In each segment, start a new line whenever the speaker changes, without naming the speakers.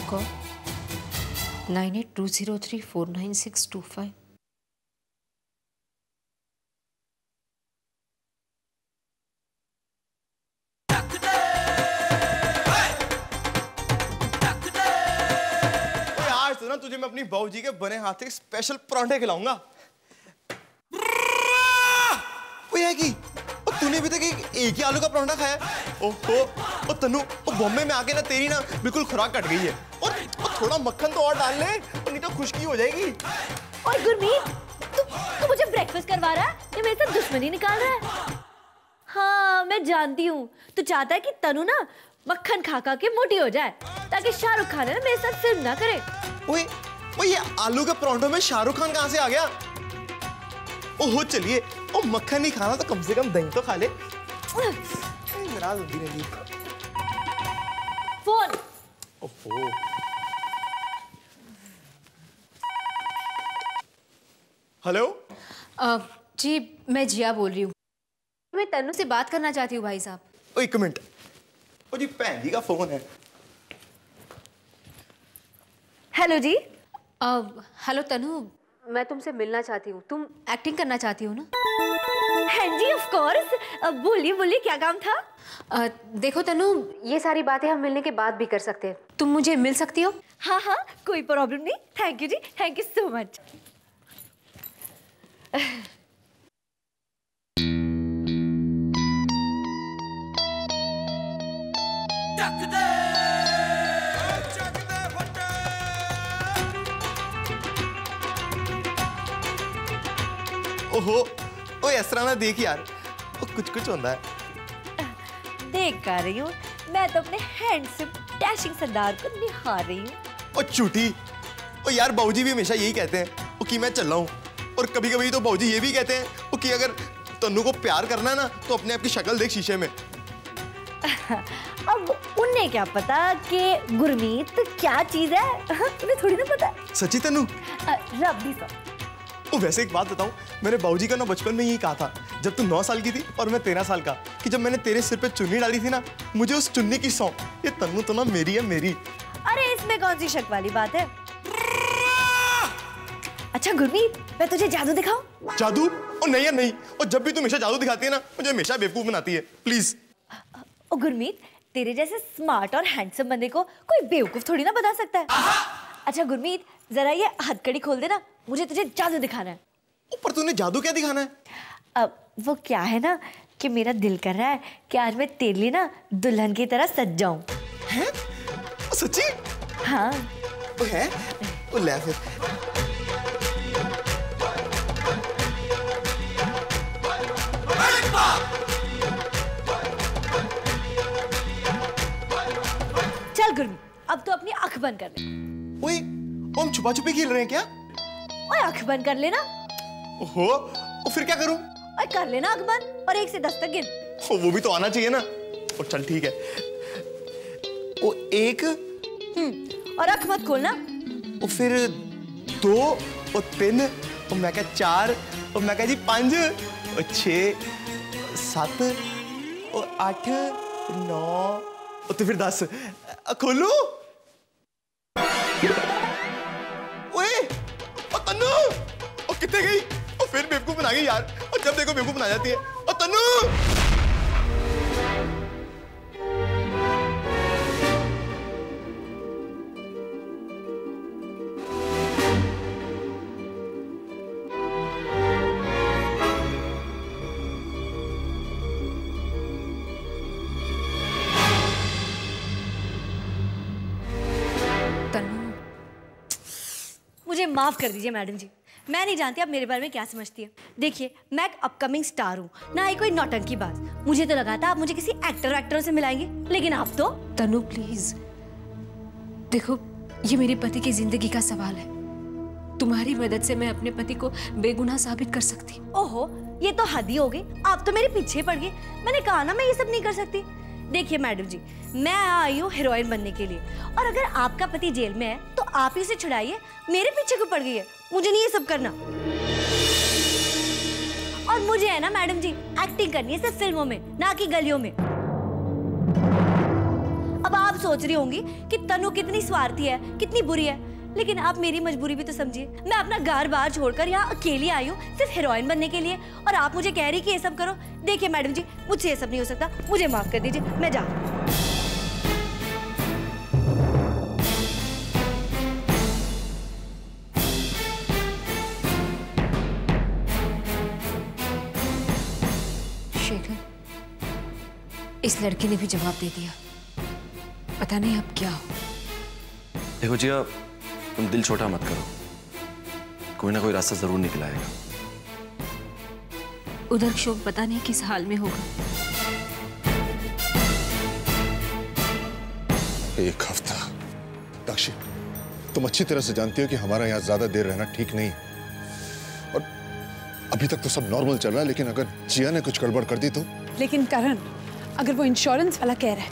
Call 9820349625।
ना तुझे मैं अपनी बहू जी के बने हाथ से स्पेशल परांठे खिलाऊंगा। वो है कि तूने अभी तक एक ही आलू का परांठा खाया? ओहो तन्नू, बॉम्बे में आके ना तेरी ना बिल्कुल खुराक कट गई है। और थोड़ा मक्खन तो और डाल ले, नहीं तो खुश्की हो जाएगी।
और गुरमीत, तू मुझे ब्रेकफास्ट करवा रहा है या मेरे साथ दुश्मनी निकाल रहा है? हाँ मैं जानती हूँ, तू चाहता है कि तनु ना मक्खन खा खा के मोटी हो जाए ताकि शाहरुख खान ना मेरे साथ फिल्म ना करे।
ओए ये आलू के परांठों में शाहरुख खान कहाँ से आ गया? ओहो चलिए, मक्खन नहीं खाना तो कम से कम दही तो खा ले। नाराज होती रहेगी।
फोन।
ओहो। हेलो।
जी मैं जिया बोल रही हूँ। मैं तन्नू से बात करना चाहती हूँ भाई साहब।
एक मिनट। ओ जी भैन जी का फोन है।
हेलो जी।
हेलो तन्नू, मैं तुमसे मिलना चाहती हूँ। तुम एक्टिंग करना चाहती हो ना?
हाँ जी ऑफ कोर्स। बोलिए बोलिए, क्या काम था?
देखो तन्नू, ये सारी बातें हम मिलने के बाद भी कर सकते हैं। तुम मुझे मिल सकती हो?
हाँ हाँ कोई प्रॉब्लम नहीं। Thank you ji, thank you so much.
ओहो इस तरह ना देख यार, कुछ कुछ होता है।
देख कर रही हूँ, मैं तो अपने हैंडसम डैशिंग सरदार को निहार रही हूँ।
ओ झूठी। ओ यार बाबूजी भी हमेशा यही कहते हैं कि मैं चल रहा हूँ, और कभी कभी तो बाबूजी ये भी कहते हैं कि अगर तन्नू को प्यार करना है ना तो अपने आप की शक्ल देख शीशे में।
अब उन्हें क्या पता कि गुरमीत क्या चीज है, उन्हें थोड़ी ना पता।
सच्ची तन्नू?
रब्बी सा।
ओ वैसे एक बात बताऊं, मैंने बाबूजी का ना बचपन में यही कहा था जब तू 9 साल की थी और मैं 13 साल का, कि जब मैंने तेरे सिर पे चुन्नी डाली थी ना, मुझे उस चुन्नी की सौंप, ये तन्नू तो ना मेरी है मेरी।
अरे इसमें कौन सी शक वाली बात है? अच्छा गुरमीत, मैं तुझे जादू दिखाऊं?
जादू? ओ नहीं यार नहीं, और जब भी तू हमेशा जादू दिखाती है ना मुझे हमेशा बेवकूफ बनाती है, प्लीज।
ओ गुरमीत, तेरे जैसे स्मार्ट और हैंडसम बंदे को कोई बेवकूफ थोड़ी ना बता सकता है। अच्छा गुरमीत, जरा ये हथकड़ी खोल दे ना, मुझे तुझे जादू दिखाना है।
पर तूने जादू क्या दिखाना है?
अब वो क्या है ना कि मेरा दिल कर रहा है कि आज मैं तेरे लिए ना दुल्हन की तरह सज जाऊं।
हैं? सच्ची?
हाँ।
ओ है? ओ ले फिर।
चल गुरमीत, अब तो अपनी आंख बंद कर ले।
ओए, हम छुपा छुपी खेल रहे हैं क्या?
ओए आंख बंद कर लेना।
ओहो, और फिर क्या करूं?
ओए कर लेना आंख बंद और 1 से 10 तक गिन।
वो भी तो आना चाहिए ना। और चल ठीक है। ओ 1।
और आंख मत खोलना।
और फिर 2 और 3 और मैं क्या 4 और मैं क्या जी 5 और 6 7 और 8 9 और तो फिर 10। खोलू? ओए, ओ तन्नू, ओ कितने गई? और फिर बेवकूफ बना गई यार, और जब देखो बेवकूफ बना जाती है। ओ तन्नू!
मुझे माफ कर दीजिए मैडम जी, मैं नहीं जानती आप मेरे बारे में क्या समझती है। देखिए मैं एक अपकमिंग स्टार हूँ, ना ही कोई नौटंकी बाज। मुझे तो लगा था आप मुझे किसी एक्टरों से मिलाएंगे, लेकिन आप तो।
तनु प्लीज देखो, ये मेरे पति की जिंदगी का सवाल है। तुम्हारी मदद से मैं अपने पति को बेगुनाह साबित कर सकती।
ओहो, ये तो हद ही हो गई, आप तो मेरे पीछे पड़ गए। मैंने कहा ना मैं ये सब नहीं कर सकती। देखिए मैडम जी, मैं आई हूँ हीरोइन बनने के लिए, और अगर आपका पति जेल में है तो आप ही उसे छुड़ाइए। मेरे पीछे क्यों पड़ गई है? मुझे नहीं ये सब करना। और मुझे है ना मैडम जी, एक्टिंग करनी है सिर्फ फिल्मों में, ना कि गलियों में। अब आप सोच रही होंगी कि तनु कितनी स्वार्थी है, कितनी बुरी है, लेकिन आप मेरी मजबूरी भी तो समझिए। मैं अपना घर बार छोड़कर यहाँ अकेली आई हूँ सिर्फ हीरोइन बनने के लिए, और आप मुझे कह रही कि ये सब करो। देखिए मैडम जी, मुझसे ये सब नहीं हो सकता, मुझे माफ कर दीजिए, मैं जा रही हूँ।
शेखर, इस लड़की ने भी जवाब दे दिया। पता नहीं अब क्या हो।
देखो जिया, तुम दिल छोटा मत करो, कोई ना कोई रास्ता जरूर निकल आएगा।
उधर शोक पता नहीं किस हाल में होगा।
एक हफ्ता। दाक्षी, तुम अच्छी तरह से जानती हो कि हमारा यहाँ ज्यादा देर रहना ठीक नहीं, और अभी तक तो सब नॉर्मल चल रहा है, लेकिन अगर जिया ने कुछ गड़बड़ कर दी तो।
लेकिन करण, अगर वो इंश्योरेंस वाला कह रहा है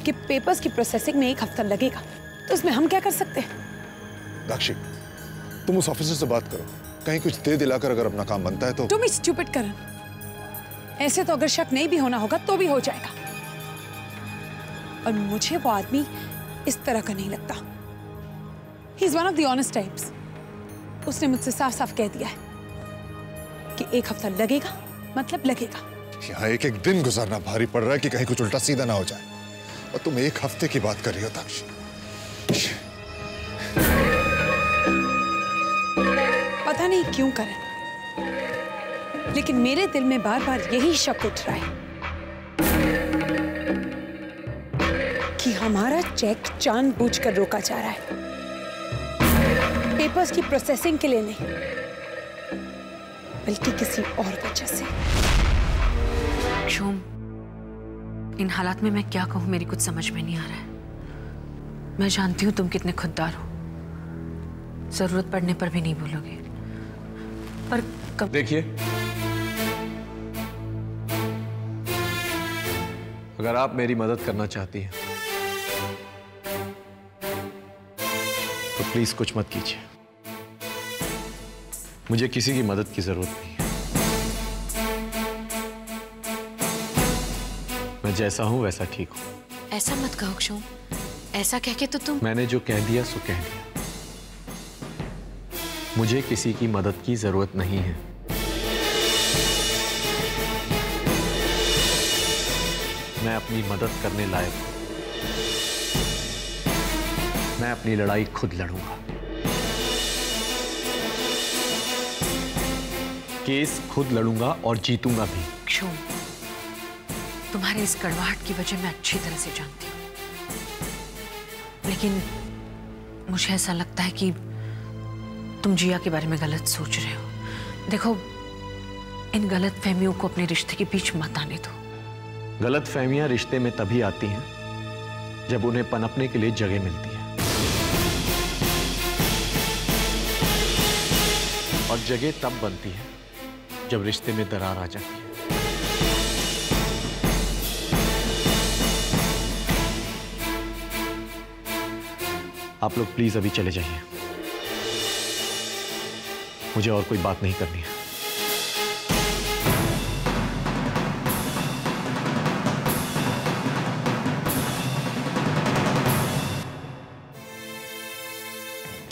कि पेपर्स की प्रोसेसिंग में 1 हफ्ता लगेगा, तो उसमें हम क्या कर सकते हैं?
दाक्षी, तुम उस ऑफिसर से बात करो, कहीं कुछ दे दिलाकर अगर अपना काम बनता है तो।
तुम स्टूपिड करण, ऐसे तो अगर शक नहीं भी होना होगा तो भी हो जाएगा, और मुझे वो आदमी इस तरह का नहीं लगता। He is one of the honest types. उसने मुझसे साफ साफ कह दिया है कि 1 हफ्ता लगेगा, मतलब लगेगा।
यहाँ एक एक दिन गुजारना भारी पड़ रहा है कि कहीं कुछ उल्टा सीधा ना हो जाए, और तुम 1 हफ्ते की बात कर रही हो दाक्षी।
पता नहीं क्यों करण, लेकिन मेरे दिल में बार बार यही शक उठ रहा है कि हमारा चेक जानबूझकर रोका जा रहा है, पेपर्स की प्रोसेसिंग के लिए नहीं, बल्कि किसी और वजह से।
शोम, इन हालात में मैं क्या कहूं, मेरी कुछ समझ में नहीं आ रहा है। मैं जानती हूं तुम कितने खुददार हो, जरूरत पड़ने पर भी नहीं भूलोगे, पर कब।
देखिए, अगर आप मेरी मदद करना चाहती हैं तो प्लीज कुछ मत कीजिए। मुझे किसी की मदद की जरूरत नहीं है। मैं जैसा हूं वैसा ठीक हूं।
ऐसा मत कहो क्षोम, ऐसा कह के तो तुम।
मैंने जो कह दिया सो कह दिया। मुझे किसी की मदद की जरूरत नहीं है। मैं अपनी मदद करने लायक हूं। मैं अपनी लड़ाई खुद लड़ूंगा। केस खुद लड़ूंगा और जीतूंगा भी।
क्षोम, तुम्हारे इस कड़वाहट की वजह मैं अच्छी तरह से जानती हूँ, लेकिन मुझे ऐसा लगता है कि तुम जिया के बारे में गलत सोच रहे हो। देखो, इन गलत फहमियों को अपने रिश्ते के बीच मत आने दो।
गलत फहमियां रिश्ते में तभी आती हैं जब उन्हें पनपने के लिए जगह मिलती है, और जगह तब बनती है जब रिश्ते में दरार आ जाती है। आप लोग प्लीज अभी चले जाइए, मुझे और कोई बात नहीं करनी है।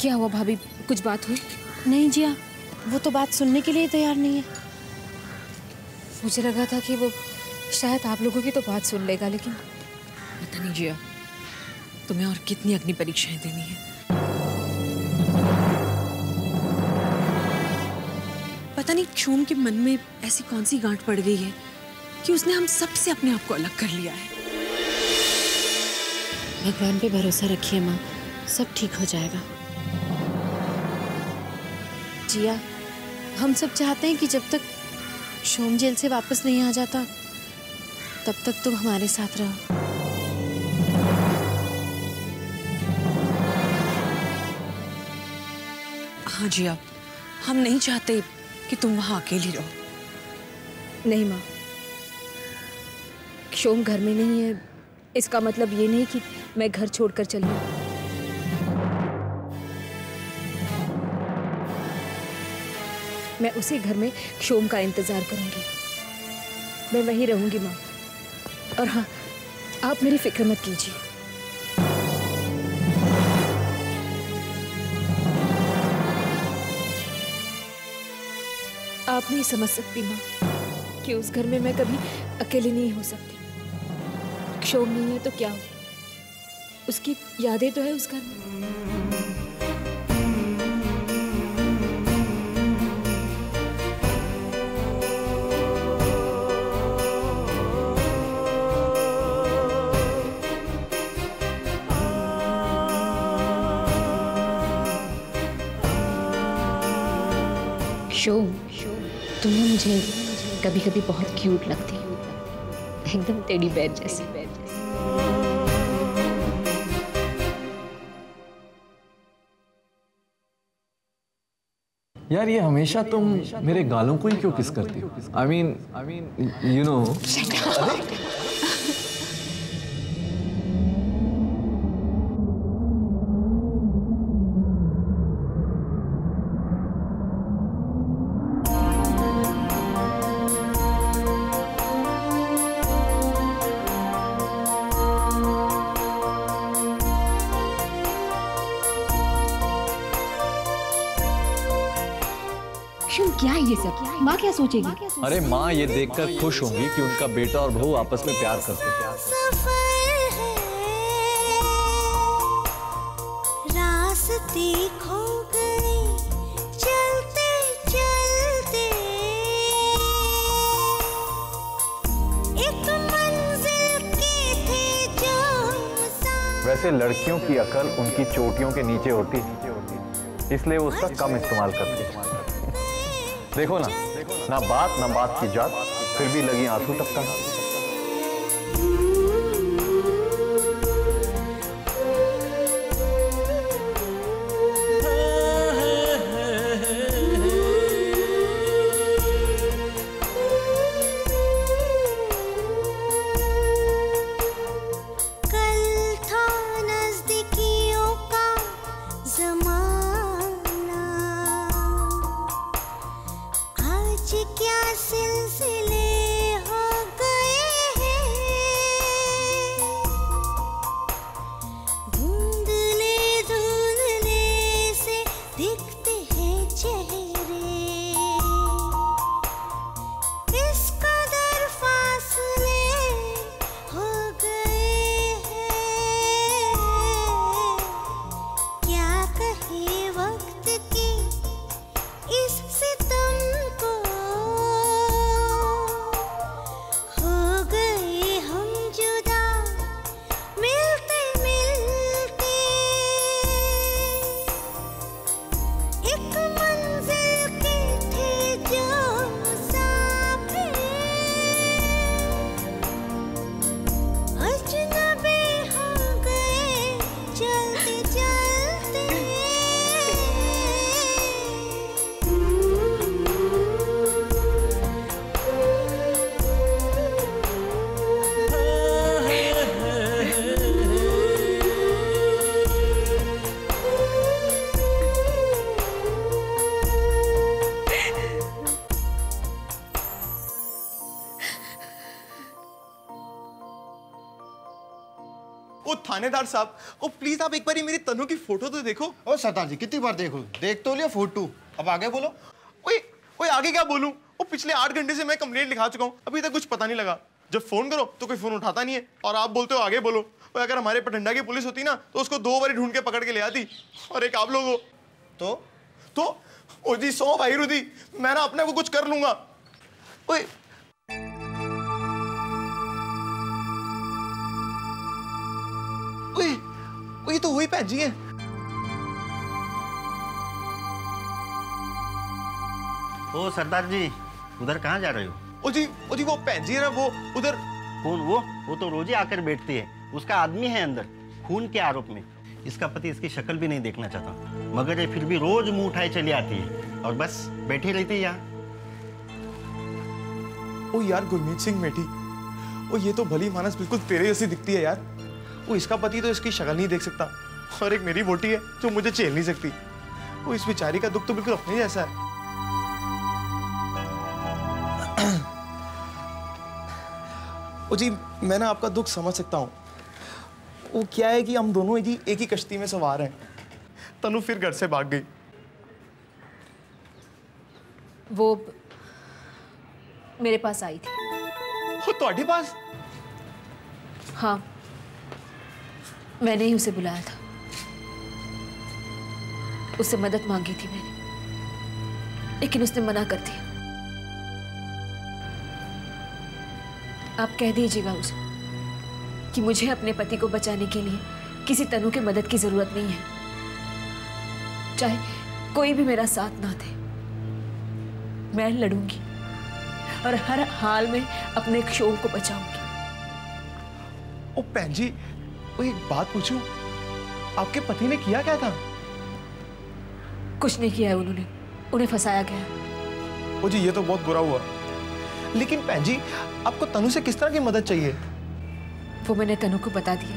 क्या हुआ भाभी, कुछ बात हुई?
नहीं जिया, वो तो बात सुनने के लिए तैयार नहीं है।
मुझे लगा था कि वो शायद आप लोगों की तो बात सुन लेगा, लेकिन पता नहीं जिया, तुम्हें और कितनी अग्नि परीक्षाएं देनी है। पता नहीं क्षोम के मन में ऐसी कौन सी गांठ पड़ गई है कि उसने हम सबसे अपने आप को अलग कर लिया है।
भगवान पे भरोसा रखिए माँ, सब ठीक हो जाएगा। जिया, हम सब चाहते हैं कि जब तक शोम जेल से वापस नहीं आ जाता तब तक तुम हमारे साथ रहो।
हाँ जिया, हम नहीं चाहते कि तुम वहां अकेली रहो। नहीं माँ, शोम घर में नहीं है, इसका मतलब ये नहीं कि मैं घर छोड़कर चली हूँ। मैं उसी घर में शोम का इंतजार करूंगी, मैं वहीं रहूंगी माँ। और हाँ, आप मेरी फिक्र मत कीजिए,
आप नहीं समझ सकती माँ कि उस घर में मैं कभी अकेली नहीं हो सकती। क्षोभ नहीं है तो क्या हो, उसकी यादें तो है उस घर में। तुम्हें मुझे कभी कभी बहुत क्यूट लगती है, एकदम टेडी बेयर जैसी।
यार ये हमेशा तुम मेरे गालों को ही क्यों किस करती हो? I mean, you know।
क्या है ये सब? माँ क्या सोचेगी?
अरे माँ ये देखकर खुश होंगी कि उनका बेटा और बहू आपस में प्यार करते हैं।
रास्ते खो गए चलते चलते, एक मंजिल के थे जो।
वैसे लड़कियों की अकल उनकी चोटियों के नीचे होती, इसलिए वो उसका कम इस्तेमाल करती है। देखो ना बात की जात, फिर भी लगी आंसू टपकना।
ओ थानेदार साहब, ओ प्लीज आप एक बार मेरी तनु की फोटो तो देखो।
ओ सरदार जी कितनी बार देखो, देख तो लिया फोटो, अब आगे बोलो।
ओए ओए आगे क्या बोलूं? ओ पिछले 8 घंटे से मैं कंप्लेंट लिखा चुका हूं, अभी तक कुछ पता नहीं लगा। जब फोन करो तो कोई फोन उठाता नहीं है और आप बोलते हो आगे बोलो। और अगर हमारे पठंडा की पुलिस होती ना तो उसको 2 बार ढूंढ के पकड़ के ले आती, और एक आप लोग हो तो ओ जी सो भाई रुदी, मैं ना अपने को कुछ कर लूंगा। ओए ओए ओए तो वही भैन जी है।
ओ सरदार जी उधर कहाँ जा रहे हो?
ओ जी वो भैन जी है ना, वो उधर।
कौन वो तो रोज ही आकर बैठती है, उसका आदमी है अंदर खून के आरोप में। इसका पति इसकी शक्ल भी नहीं देखना चाहता, मगर ये फिर भी रोज मुंह उठाए चली आती है और बस बैठी रहती है यहाँ।
ओ यार गुरमीत सिंह मेठी, ओ ये तो भली मानस बिल्कुल तेरे जैसी दिखती है यार। वो इसका पति तो इसकी शक्ल नहीं देख सकता, और एक मेरी वोटी है जो मुझे झेल नहीं सकती। वो इस बेचारी का दुख तो बिल्कुल अपने जैसा है। ओ जी मैं ना आपका दुख समझ सकता हूँ। वो क्या है कि हम दोनों जी एक ही कश्ती में सवार हैं। तनु फिर घर से भाग गई।
वो
मेरे पास आई थी।
वो तुम्हारे पास?
हाँ, मैंने ही उसे बुलाया था। उससे मदद मांगी थी मैंने, लेकिन उसने मना कर दिया। आप कह दीजिएगा उसे कि मुझे अपने पति को बचाने के लिए किसी तनु की मदद की जरूरत नहीं है। चाहे कोई भी मेरा साथ ना दे, मैं लड़ूंगी और हर हाल में अपने शोर को बचाऊंगी।
ओ बहन जी, वो एक बात पूछूं, आपके पति ने किया क्या था?
कुछ नहीं किया है उन्होंने, उन्हें फंसाया गया है।
ओ जी, ये तो बहुत बुरा हुआ। लेकिन बहन जी, आपको तनु से किस तरह की मदद चाहिए?
वो मैंने तनु को बता दिया।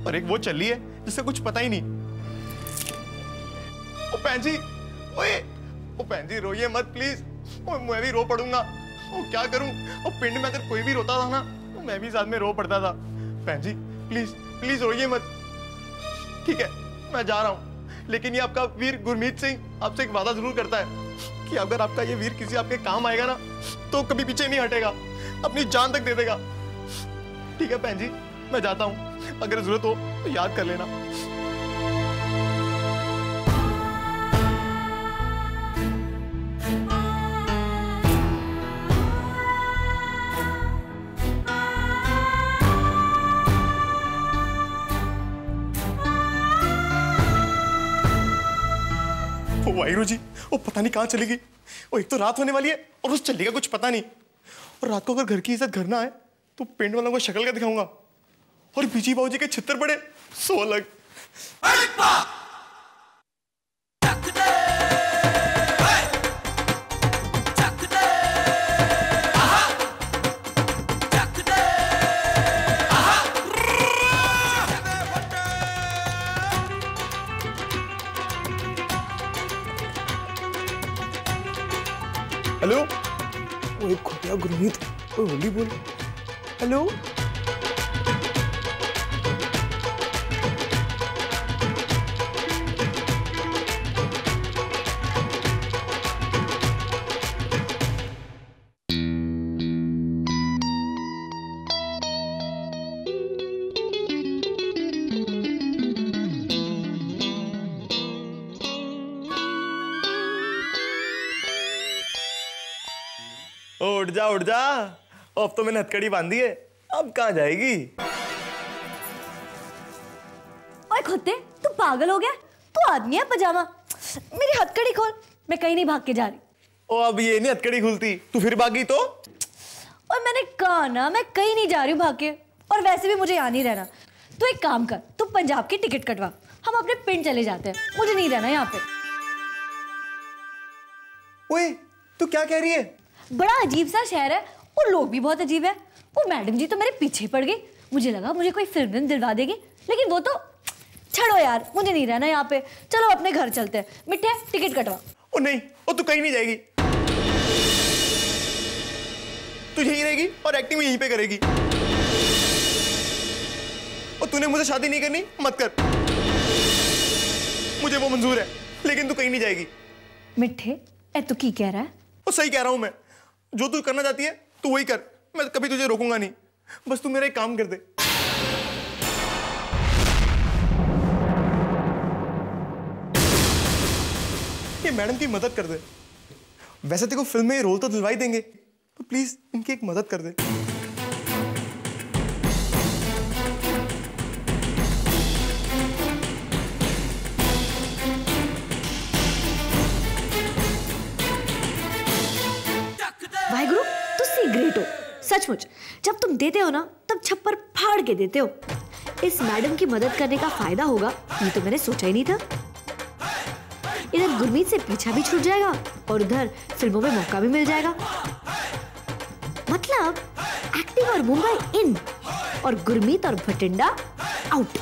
और एक वो चली है जिससे कुछ पता ही नहीं। ओ बहन जी, ओए, ओ बहन जी रोइए मत प्लीज। ओ मैं भी रो पड़ूंगा। ओ क्या करूं? ओ पिंड में अगर कोई भी रोता था ना, तो मैं भी साथ में रो पड़ता था। बहन जी प्लीज प्लीज रोइए मत। ठीक है, मैं जा रहा हूं, लेकिन ये आपका वीर गुरमीत सिंह आपसे एक वादा जरूर करता है कि अगर आपका ये वीर किसी आपके काम आएगा ना, तो कभी पीछे नहीं हटेगा, अपनी जान तक दे देगा। ठीक है बहन जी, मैं जाता हूं, अगर जरूरत हो तो याद कर लेना। वाहिगुरु जी, वो पता नहीं कहाँ चली गई। वो एक तो रात होने वाली है और उस चली का कुछ पता नहीं। और रात को अगर घर की इज्जत घर ना आए तो पिंड वालों को शक्ल का दिखाऊंगा। और बीजी बाबूजी के छितर पड़े सो अलग। हेलो, वो एक खुटिया गुरमीत, वो होली बोल। हेलो, उठ जा उठ जा। अब तो मैंने हथकड़ी बांधी है, अब कहाँ जाएगी?
ओए खुद्दे, तू पागल हो गया? तू आदमी है पजामा। मेरी हथकड़ी खोल, मैं कहीं नहीं भाग के जा रही।
ओ अब ये नहीं हथकड़ी खुलती, तू फिर भागी तो?
और मैंने कहा ना, मैं कहीं नहीं जा रही हूँ भाग के। और वैसे भी मुझे यहाँ नहीं रहना। तू एक काम कर, तू पंजाब की टिकट कटवा, हम अपने पिंड चले जाते हैं। मुझे नहीं रहना यहाँ पे।
ओए, तू क्या कह रही है?
बड़ा अजीब सा शहर है और लोग भी बहुत अजीब है। वो मैडम जी तो मेरे पीछे पड़ गई। मुझे लगा मुझे कोई फिल्म दिलवा देगी, लेकिन वो तो छोड़ो यार, मुझे नहीं रहना यहाँ पे। चलो अपने घर चलते हैं। मिठे, टिकट कटवा।
ओ नहीं, ओ तू कहीं नहीं जाएगी। तू यहीं रहेगी और एक्टिंग भी यहीं पे करेगी। और तूने मुझे शादी नहीं करनी, मत कर। मुझे वो मंजूर है, लेकिन तू कहीं नहीं जाएगी।
मिठे, ए तू की कह रहा है?
वो सही कह रहा हूं मैं। जो तू करना चाहती है तू वही कर, मैं कभी तुझे रोकूंगा नहीं। बस तू मेरा एक काम कर दे। ये मैडम की मदद कर दे। वैसे तेरे को फिल्म में रोल तो दिलवाई देंगे, तो प्लीज इनकी एक मदद कर दे।
वाहिगुरु, तुम सी ग्रेट हो सचमुच। जब तुम देते हो ना, तब छप्पर फाड़ के देते हो। इस मैडम की मदद करने का फायदा होगा, ये तो मैंने सोचा ही नहीं था। इधर गुरमीत से पीछा भी छूट जाएगा और उधर फिल्मों में मौका भी मिल जाएगा। मतलब एक्टिंग और मुंबई इन और गुरमीत और भटिंडा आउट।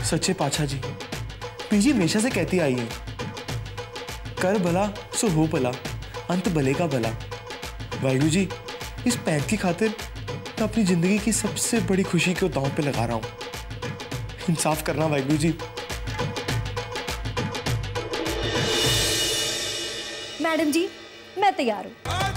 सच्चे पाछा जी, पीजी हमेशा से कहती आई है, कर भला सो हो भला, अंत भले का भला। वाहिगुरु जी, इस पैंत की खातिर मैं अपनी जिंदगी की सबसे बड़ी खुशी को दांव पे लगा रहा हूं। इंसाफ करना वाहिगुरु जी।
मैडम जी, मैं तैयार हूँ।